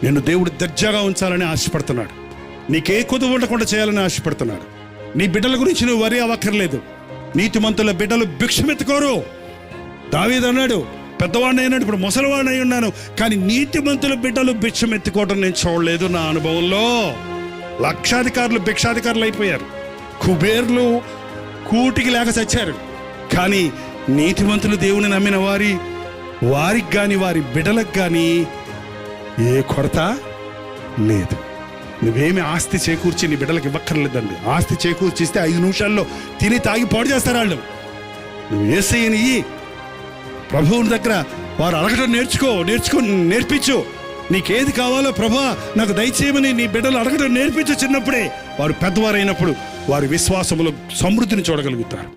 నిన్ను దేవుడు దర్జాగా ఉంచాలని ఆశపడుతున్నాడు. నీకే కొదువు ఉండకుండా చేయాలని ఆశపడుతున్నాడు. నీ బిడ్డల గురించి నువ్వు వరి అవ్వక్కర్లేదు. నీతిమంతుల బిడ్డలు భిక్షమెత్తుకోరు. దావీదు అన్నాడు, పెద్దవాడిని అయినాడు, ఇప్పుడు ముసలివాడిని అయి ఉన్నాను, కానీ నీతిమంతుల బిడ్డలు భిక్షమెత్తుకోవడం నేను చూడలేదు నా అనుభవంలో. లక్షాధికారులు భిక్షాధికారులు అయిపోయారు, కుబేర్లు కూటికి లేక చచ్చారు. కానీ నీతిమంతులు దేవుని నమ్మిన వారికి కానీ వారి బిడ్డలకు కానీ ఏ కొరత లేదు. నువ్వేమి ఆస్తి చేకూర్చి నీ బిడ్డలకు ఇవ్వక్కర్లేదండి. ఆస్తి చేకూర్చిస్తే 5 నిమిషాల్లో తిని తాగి పాడు చేస్తారు వాళ్ళు. నువ్వు యేసయ్యని ప్రభువుని దగ్గర వారు అడగటం నేర్పించు. నీకేది కావాలో ప్రభువా నాకు దయచేయమని నీ బిడ్డలు అడగటం నేర్పించు. చిన్నప్పుడే వారు పెద్దవారైనప్పుడు వారి విశ్వాసములో సమృద్ధిని చూడగలుగుతారు.